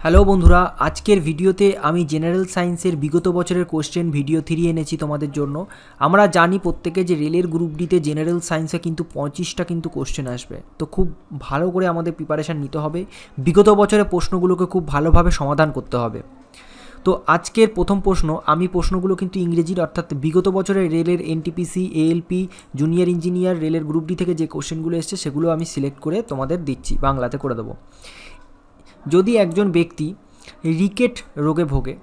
Hello বন্ধুরা, আজকের ভিডিওতে আমি জেনারেল সায়েন্সের বিগত বছরের কোশ্চেন ভিডিও 3 এনেছি তোমাদের জন্য। আমরা জানি প্রত্যেকে যে রেলের গ্রুপ ডিতে জেনারেল সায়েন্সে কিন্তু 25টা কিন্তু কোশ্চেন আসবে, তো খুব ভালো করে আমাদের প্রিপারেশান নিতে হবে। বিগত বছরের প্রশ্নগুলোকে খুব ভালোভাবে সমাধান করতে হবে। তো আজকের প্রথম প্রশ্ন, আমি প্রশ্নগুলো কিন্তু ইংরেজির, অর্থাৎ বিগত বছরের রেলের এনটিপিসি, এএলপি, জুনিয়র ইঞ্জিনিয়ার, রেলের গ্রুপ ডি থেকে যে কোশ্চেনগুলো এসছে সেগুলো আমি সিলেক্ট করে তোমাদের দিচ্ছি, বাংলাতে করে দেবো। যদি একজন ব্যক্তি রিকেট রোগে ভোগে,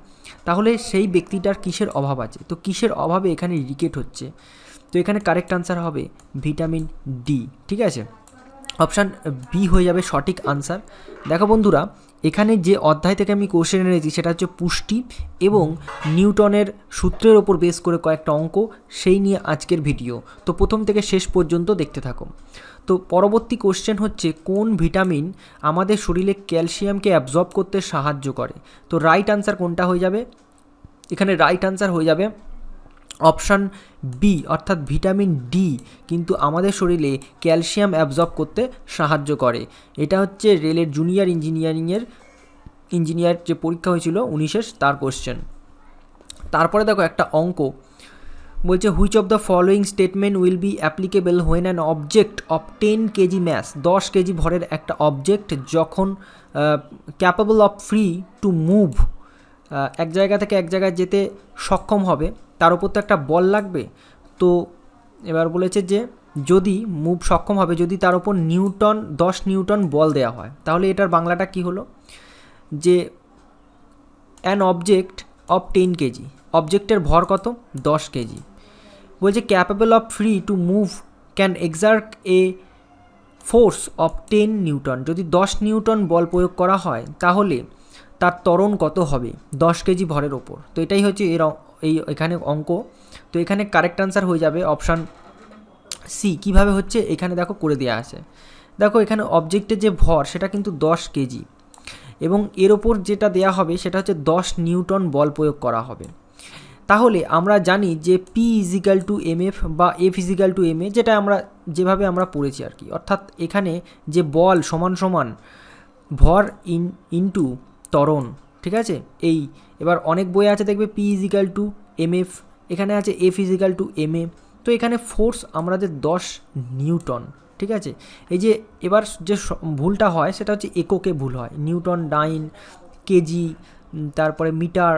তাহলে সেই ব্যক্তিটার কিসের অভাব আছে? তো কিসের অভাবে এখানে রিকেট হচ্ছে? তো এখানে কারেক্ট আনসার হবে ভিটামিন ডি। ঠিক আছে, অপশান বি হয়ে যাবে সঠিক আনসার। দেখো বন্ধুরা, এখানে যে অধ্যায় থেকে আমি কোশ্চেন এনেছি সেটা হচ্ছে পুষ্টি এবং নিউটনের সূত্রের ওপর বেস করে কয়েকটা অঙ্ক, সেই নিয়ে আজকের ভিডিও। তো প্রথম থেকে শেষ পর্যন্ত দেখতে থাকো। তো পরবর্তী কোশ্চেন হচ্ছে, কোন ভিটামিন আমাদের শরীরে ক্যালসিয়ামকে অ্যাবজর্ব করতে সাহায্য করে? তো রাইট আনসার কোনটা হয়ে যাবে? এখানে রাইট আনসার হয়ে যাবে অপশান বি, অর্থাৎ ভিটামিন ডি কিন্তু আমাদের শরীরে ক্যালসিয়াম অ্যাবজর্ব করতে সাহায্য করে। এটা হচ্ছে রেলের জুনিয়র ইঞ্জিনিয়ার যে পরীক্ষা হয়েছিল 19-এর, তার কোশ্চেন। তারপরে দেখো একটা অঙ্ক বলছে, which of the following statement will be applicable when an object of 10 kg mass, 10 kg ভরের একটা অবজেক্ট যখন capable of free to move, এক জায়গা থেকে এক জায়গায় যেতে সক্ষম হবে, তার উপর তো একটা বল লাগবে। তো এবার বলেছে যে যদি মুভ সক্ষম হবে, যদি তার উপর 10 নিউটন বল দেওয়া হয়, তাহলে এটার বাংলাটা কি হলো? যে অ্যান অবজেক্ট অফ 10 কেজি, অবজেক্টের ভর কত? 10 কেজি। বলছে capable of free to move can excerpt A force of 10 Newton, যদি 10 নিউটন বল প্রয়োগ করা হয় তাহলে তার ত্বরণ কত হবে 10 কেজি ভরের ওপর? তো এটাই হচ্ছে এখানে অঙ্ক। তো এখানে কারেক্ট আনসার হয়ে যাবে অপশান সি। কীভাবে হচ্ছে এখানে দেখো করে দেওয়া আছে। দেখো এখানে অবজেক্টের যে ভর সেটা কিন্তু 10 কেজি এবং এর ওপর যেটা দেয়া হবে সেটা হচ্ছে 10 নিউটন বল প্রয়োগ করা হবে। তাহলে আমরা জানি যে P equal to M F বা F equal to M A, যেটা আমরা যেভাবে আমরা পড়েছি আর কি। অর্থাৎ এখানে যে বল সমান সমান ভর ইনটু ত্বরণ। ঠিক আছে, এই এবার অনেক বই আছে দেখবে P equal to M F, এখানে আছে F equal to M A. তো এখানে ফোর্স আমাদের 10 নিউটন। ঠিক আছে, এই যে এবার যে ভুলটা হয় সেটা হচ্ছে এককে ভুল হয়, নিউটন, ডাইন, কেজি, তারপরে মিটার,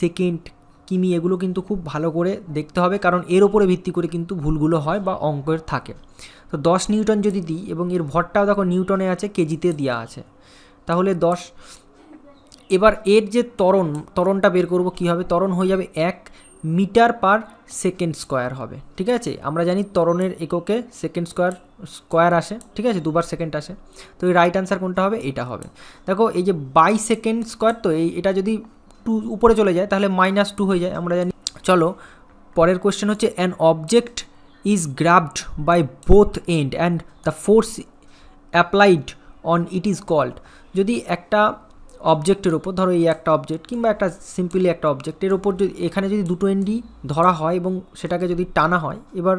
সেকেন্ড, কিমি, এগুলো কিন্তু খুব ভালো করে দেখতে হবে, কারণ এর ওপরে ভিত্তি করে কিন্তু ভুলগুলো হয় বা অঙ্কের থাকে। তো 10 নিউটন যদি দিই এবং এর ভরটাও দেখো নিউটনে আছে, কেজিতে দেওয়া আছে, তাহলে 10। এবার এর যে ত্বরণটা বের করব কী হবে? ত্বরণ হয়ে যাবে 1 মিটার পার সেকেন্ড স্কোয়ার হবে। ঠিক আছে, আমরা জানি ত্বরণের এককে সেকেন্ড স্কোয়ার আসে। ঠিক আছে, 2 বার সেকেন্ড আসে। তো এই রাইট আনসার কোনটা হবে? এটা হবে। দেখো এই যে বাই সেকেন্ড স্কোয়ার, তো এটা যদি 2 উপরে চলে যায় তাহলে -2 হয়ে যায়, আমরা জানি। চলো পরের কোশ্চেন হচ্ছে, an object is grabbed by both end and the force applied on it is called. যদি একটা অবজেক্টের ওপর, ধরো এই একটা অবজেক্ট কিংবা একটা সিম্পলি একটা অবজেক্টের ওপর যদি এখানে যদি দুটো এন্ডই ধরা হয় এবং সেটাকে যদি টানা হয়, এবার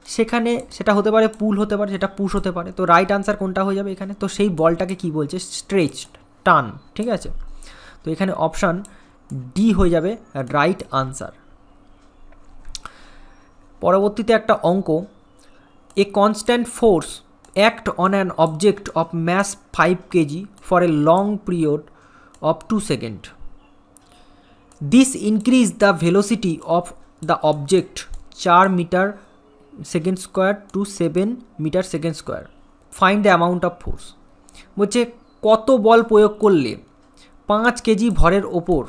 সেখানে সেটা হতে পারে পুল, হতে পারে সেটা পুশ হতে পারে। তো রাইট আনসার কোনটা হয়ে যাবে এখানে? তো সেই বলটাকে কি বলছে? স্ট্রেচড, টান। ঠিক আছে, তো এখানে অপশান ডি হয়ে যাবে রাইট আনসার। পরবর্তীতে একটা অঙ্ক, a constant force act on an object of mass 5 kg for a long period of 2 seconds. This increase the velocity of the object 4 meter second square to 7 meter second square. Find the amount of force. বলছে কত বল প্রয়োগ করলে 5 KG ভরের ওপর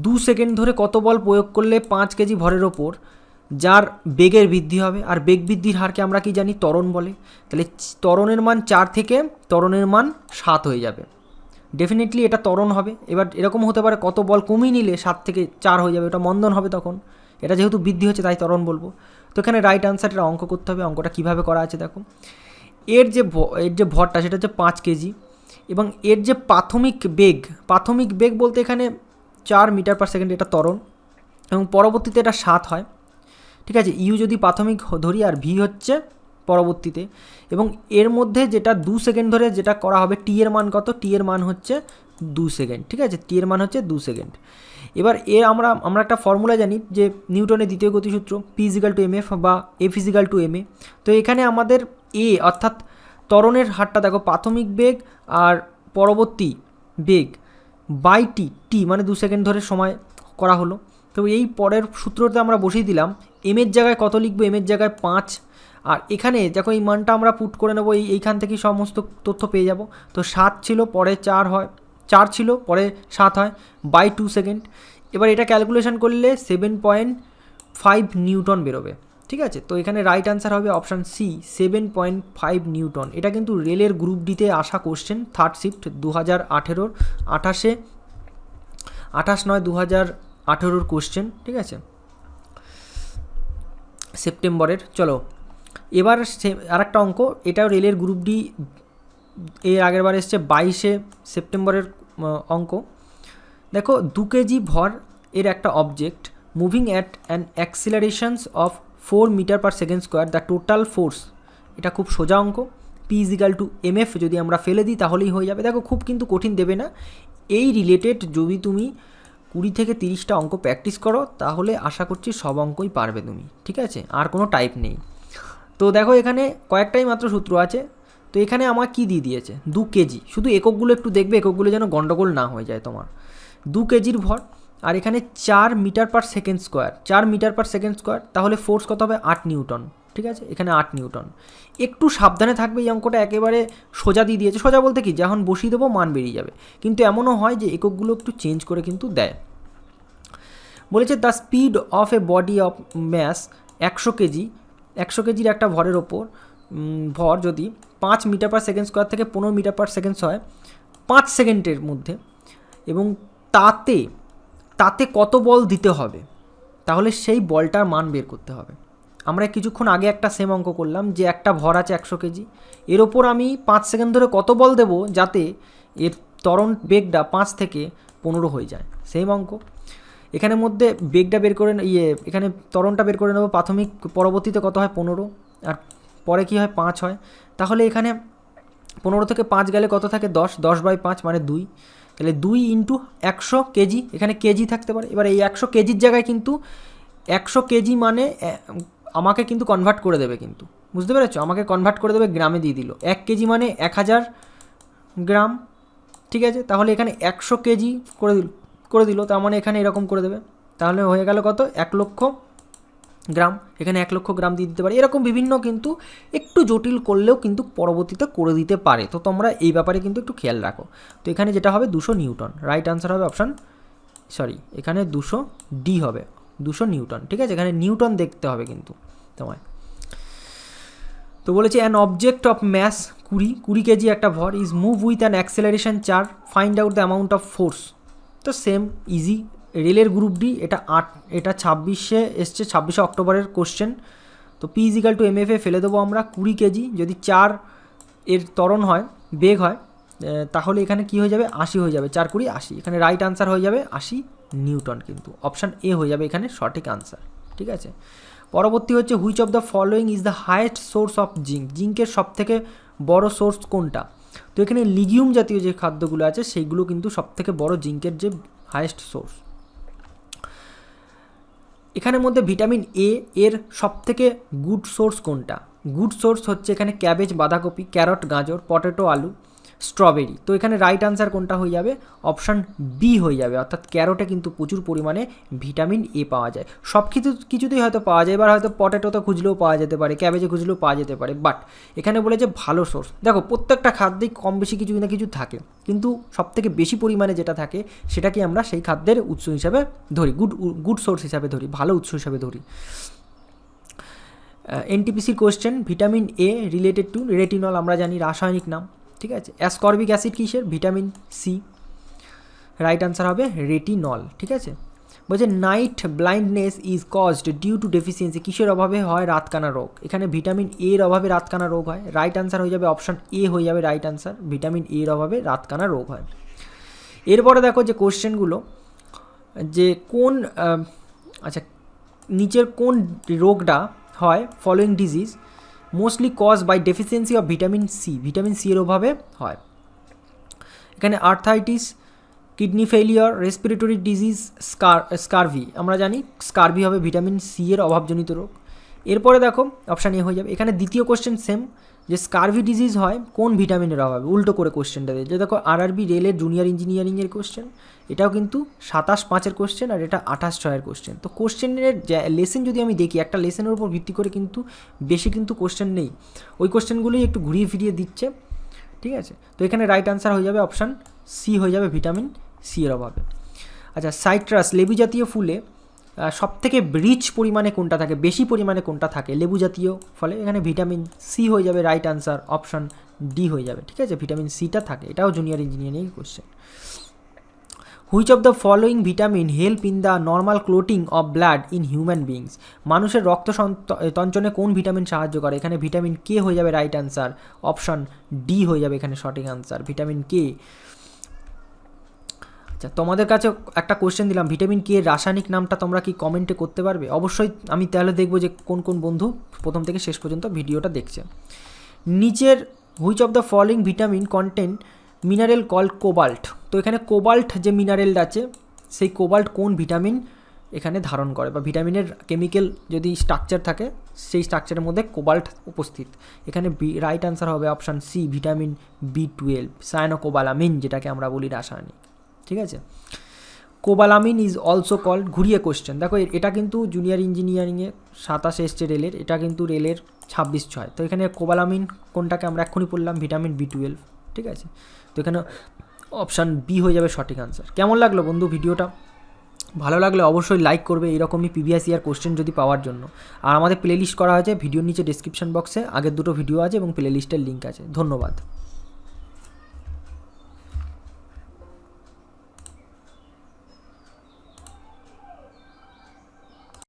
2 second ধরে কত বল প্রয়োগ করলে 5 কেজি ভরের ওপর যার বেগের বৃদ্ধি হবে, আর বেগ বৃদ্ধির হারকে আমরা কি জানি? ত্বরণ বলে। তাহলে ত্বরণের মান 4 থেকে ত্বরণের মান 7 হয়ে যাবে, ডেফিনেটলি এটা ত্বরণ হবে। এবার এরকম হতে পারে কত বল কমিয়ে নিলে 7 থেকে 4 হয়ে যাবে, এটা মন্দন হবে তখন। এটা যেহেতু বৃদ্ধি হচ্ছে তাই ত্বরণ বলবো। তো এখানে রাইট আনসারটা অঙ্ক করতে হবে। অঙ্কটা কীভাবে করা আছে দেখো, এর যে ভরটা সেটা হচ্ছে 5 কেজি এবং এর যে প্রাথমিক বেগ বলতে এখানে 4 মিটার পার সেকেন্ড, এটা ত্বরণ, এবং পরবর্তীতে এটা 7 হয়। ঠিক আছে, ইউ যদি প্রাথমিক ধরি আর ভি হচ্ছে পরবর্তীতে, এবং এর মধ্যে যেটা 2 সেকেন্ড ধরে যেটা করা হবে, টি এর মান কত? টি এর মান হচ্ছে 2 সেকেন্ড, ঠিক আছে, টি এর মান হচ্ছে 2 সেকেন্ড। এবার আমরা একটা ফর্মুলা জানি যে নিউটনের দ্বিতীয় গতিসূত্র P equal to M F বা F equal to M A. তো এখানে আমাদের এ অর্থাৎ ত্বরণের হারটা দেখো, প্রাথমিক বেগ আর পরবর্তী বেগ বাই টি মানে 2 সেকেন্ড ধরে সময় করা হলো। তো এই পরের সূত্রতে আমরা বসিয়ে দিলাম, এমের জায়গায় কত লিখবো, এমের জায়গায় 5, আর এখানে দেখো এই মানটা আমরা পুট করে নেবো, এইখান থেকে সমস্ত তথ্য পেয়ে যাব। তো 7 ছিল, পরে 4 হয়, 4 ছিল, পরে 7 হয়, বাই 2 সেকেন্ড। এবার এটা ক্যালকুলেশন করলে 7.5 নিউটন বেরোবে, ঠিক আছে। তো এখানে রাইট অ্যান্সার হবে অপশান সি, 7.5 নিউটন। এটা কিন্তু রেলের গ্রুপ ডিতে আসা কোশ্চেন, থার্ড শিফট 2018-র 28/9/2018 কোশ্চেন, ঠিক আছে, সেপ্টেম্বরের। চলো এবার আরেকটা অঙ্ক, এটাও রেলের গ্রুপ ডি, এর আগের বার এসছে 22 সেপ্টেম্বরের অঙ্ক। দেখো 2 কেজি ভর এর একটা object moving at an accelerations of 4 metre per second square, the total force. এটা খুব সোজা অঙ্ক, P equal to M F যদি আমরা ফেলে দিই তাহলেই হয়ে যাবে। দেখো খুব কিন্তু কঠিন দেবে না, এই রিলেটেড যদি তুমি 20 থেকে 30টা অঙ্ক প্র্যাকটিস করো তাহলে আশা করছি সব অঙ্কই পারবে তুমি, ঠিক আছে, আর কোনো টাইপ নেই। তো দেখো এখানে কয়েকটাই মাত্র সূত্র আছে। তো এখানে আমার কি দিয়ে দিয়েছে, 2 কেজি, শুধু এককগুলো একটু দেখবে, এককগুলো যেন গন্ডগোল না হয়ে যায় তোমার। 2 কেজির ভর, আর এখানে 4 metre per second square, 4 metre per second square, তাহলে ফোর্স কত হবে, 8 নিউটন, ঠিক আছে, এখানে 8 নিউটন। একটু সাবধানে থাকবে, এই অঙ্কটা একেবারে সোজা দিয়ে দিয়েছে। সোজা বলতে কি, যখন বসিয়ে দেবো মান বেরিয়ে যাবে, কিন্তু এমনও হয় যে এককগুলো একটু চেঞ্জ করে কিন্তু দেয়। বলেছে the speed of a body of mass 100 kg, 100 কেজির একটা ভরের ওপর ভর যদি 5 মিটার পার সেকেন্ড স্কোয়ার থেকে 15 মিটার পার সেকেন্ড হয় 5 সেকেন্ডের মধ্যে, এবং তাতে কত বল দিতে হবে, তাহলে সেই বলটার মান বের করতে হবে। আমরা কিছুক্ষণ আগে একটা সেম অঙ্ক করলাম যে একটা ভর আছে 100 কেজি, এর ওপর আমি 5 সেকেন্ড ধরে কত বল দেবো যাতে এর ত্বরণ বেগটা 5 থেকে 15 হয়ে যায়, সেম অঙ্ক। এখানে মধ্যে বেগটা বের করে এখানে ত্বরণটা বের করে নেব, প্রাথমিক পরবর্তীতে কত হয় 15, আর পরে কি হয় 5 হয়। তাহলে এখানে 15 থেকে 5 গেলে কত থাকে 10, 10/5 মানে 2, তাহলে 2 ইন্টু 100 কেজি, এখানে কেজি থাকতে পারে। এবার এই 100 কেজির জায়গায় কিন্তু 100 কেজি মানে আমাকে কিন্তু কনভার্ট করে দেবে, কিন্তু বুঝতে পেরেছো, আমাকে কনভার্ট করে দেবে গ্রামে দিয়ে দিল। 1 কেজি মানে 1000 গ্রাম, ঠিক আছে। তাহলে এখানে 100 কেজি করে দিল, তার মানে এখানে এরকম করে দেবে, তাহলে হয়ে গেল কত, 1 লক্ষ গ্রাম, এখানে 1 লক্ষ গ্রাম দিয়ে দিতে পারে। এরকম বিভিন্ন কিন্তু একটু জটিল করলেও কিন্তু পরবর্তীতে করে দিতে পারে, তো তোমরা এই ব্যাপারে কিন্তু একটু খেয়াল রাখো। তো এখানে যেটা হবে 200 নিউটন, রাইট আনসার হবে অপশান, এখানে 200 ডি হবে, 200 নিউটন, ঠিক আছে, এখানে নিউটন দেখতে হবে কিন্তু তোমায়। তো বলেছে an object of mass 20 kg একটা ভর is move with an acceleration 4, find out the amount of force. তো সেম ইজি, রেলের গ্রুপ ডি, এটা 26 এসছে, 26 অক্টোবরের কোশ্চেন। তো P equal to M F A ফেলে দেবো আমরা 20 কেজি, যদি 4 এর ত্বরণ হয়, বেগ হয়, তাহলে এখানে কি হয়ে যাবে, 80 হয়ে যাবে, 4 20 80, এখানে রাইট আনসার হয়ে যাবে 80 নিউটন, কিন্তু অপশান এ হয়ে যাবে এখানে সঠিক আনসার, ঠিক আছে। পরবর্তী হচ্ছে which of the following is the highest source of zinc, জিঙ্কের সবথেকে বড় সোর্স কোনটা। তো এখানে লিগিউম জাতীয় যে খাদ্যগুলো আছে সেইগুলো কিন্তু সবথেকে বড় জিঙ্কের যে হায়েস্ট সোর্স। এখানের মধ্যে ভিটামিন এ এর সবথেকে গুড সোর্স কোনটা, গুড সোর্স হচ্ছে এখানে ক্যাবেজ, বাঁধাকপি, ক্যারট, গাজর, পটেটো, আলু, স্ট্রবেরি। তো এখানে রাইট আনসার কোনটা হয়ে যাবে, অপশান বি হয়ে যাবে, অর্থাৎ ক্যারটে কিন্তু প্রচুর পরিমাণে ভিটামিন এ পাওয়া যায়। সব কিছুতেই হয়তো পাওয়া যায়, এবার হয়তো পটেটোতে খুঁজলেও পাওয়া যেতে পারে, ক্যাবেজে খুঁজলেও পাওয়া যেতে পারে, বাট এখানে বলেছে ভালো সোর্স। দেখো প্রত্যেকটা খাদ্যেই কম বেশি কিছু না কিছু থাকে, কিন্তু সবথেকে বেশি পরিমাণে যেটা থাকে সেটাকে আমরা সেই খাদ্যের উৎস হিসাবে ধরি, গুড সোর্স হিসাবে ধরি, ভালো উৎস হিসাবে ধরি। এনটিপিসির question, vitamin A related to retinol, আমরা জানি রাসায়নিক নাম, ঠিক আছে। অ্যাসকর্বিক অ্যাসিড কিসের, ভিটামিন সি, রাইট আনসার হবে রেটিনল, ঠিক আছে। বলছে night blindness is caused due to deficiency, কিসের অভাবে হয়, রাতকানা রোগ। এখানে ভিটামিন এর অভাবে রাতকানা রোগ হয়, রাইট আনসার হয়ে যাবে অপশান এ হয়ে যাবে রাইট আনসার, ভিটামিন এর অভাবে রাতকানা রোগ হয়। এরপরে দেখো যে কোশ্চেনগুলো, যে কোন নিচের কোন রোগটা হয়, following disease mostly cause by deficiency of vitamin C, vitamin C এর অভাবে হয়। এখানে arthritis, kidney failure, respiratory disease, scurvy, আমরা জানি স্কারভি হবে ভিটামিন সি এর অভাবজনিত রোগ। এরপরে দেখো অপশান এ হয়ে যাবে। এখানে দ্বিতীয় কোশ্চেন সেম, যে স্কারভি ডিজিজ হয় কোন ভিটামিনের অভাবে, উল্টো করে কোশ্চেনটা দিয়ে, যে দেখো আরআরবি রেলের জুনিয়র ইঞ্জিনিয়ারিংয়ের কোশ্চেন, এটাও কিন্তু 27/5-এর কোশ্চেন, আর এটা 28/6-এর কোশ্চেন। তো কোশ্চেনের লেসেন যদি আমি দেখি, একটা লেসেনের উপর ভিত্তি করে কিন্তু বেশি কিন্তু কোশ্চেন নেই, ওই কোশ্চেনগুলোই একটু ঘুরিয়ে ফিরিয়ে দিচ্ছে, ঠিক আছে। তো এখানে রাইট আনসার হয়ে যাবে অপশান সি হয়ে যাবে, ভিটামিন সি এর অভাবে। আচ্ছা, সাইট্রাস, লেবু জাতীয় ফুলে সবথেকে রিচ পরিমাণে কোনটা থাকে, বেশি পরিমাণে কোনটা থাকে লেবু জাতীয় ফলে, এখানে ভিটামিন সি হয়ে যাবে রাইট আনসার, অপশান ডি হয়ে যাবে, ঠিক আছে। ভিটামিন সিটা থাকে, এটাও junior engineering question. Which of the following vitamin help in the normal clotting of blood in human beings, মানুষের রক্ত তঞ্চনে কোন ভিটামিন সাহায্য করে, এখানে ভিটামিন কে হয়ে যাবে রাইট আনসার, অপশান ডি হয়ে যাবে এখানে সঠিক আনসার, ভিটামিন কে। আচ্ছা, তোমাদের কাছে একটা কোশ্চেন দিলাম, ভিটামিন কে এর রাসায়নিক নামটা তোমরা কি কমেন্টে করতে পারবে? অবশ্যই আমি তাহলে দেখবো যে কোন কোন বন্ধু প্রথম থেকে শেষ পর্যন্ত ভিডিওটা দেখছে। নিচের which of the following vitamin content mineral called cobalt, তো এখানে কোবাল্ট যে মিনারেলটা আছে, সেই কোবাল্ট কোন ভিটামিন এখানে ধারণ করে, বা ভিটামিনের কেমিক্যাল যদি স্ট্রাকচার থাকে সেই স্ট্রাকচারের মধ্যে কোবাল্ট উপস্থিত, এখানে রাইট আনসার হবে option C, vitamin B12, cyanocobalamin যেটাকে আমরা বলি রাসায়নিক, ঠিক আছে। কোবালামিন ইজ অলসো কল্ড, ঘুরিয়ে কোশ্চেন দেখো, এটা কিন্তু জুনিয়র ইঞ্জিনিয়ারিংয়ে 27 এসছে রেলের, এটা কিন্তু রেলের 26/6। তো এখানে কোবালামিন কোনটাকে আমরা এক্ষুনি পড়লাম, ভিটামিন B12, ঠিক আছে। তো এখানে অপশান বি হয়ে যাবে সঠিক আনসার। কেমন লাগলো বন্ধু ভিডিওটা? ভালো লাগলে অবশ্যই লাইক করবে এরকমই প্রিভিয়াস ইয়ার কোশ্চেন যদি পাওয়ার জন্য। আর আমাদের প্লেলিস্ট করা হয়েছে ভিডিওর নিচে ডেসক্রিপশন বক্সে, আগের দুটো ভিডিও আছে এবং প্লেলিস্টের লিঙ্ক আছে। ধন্যবাদ।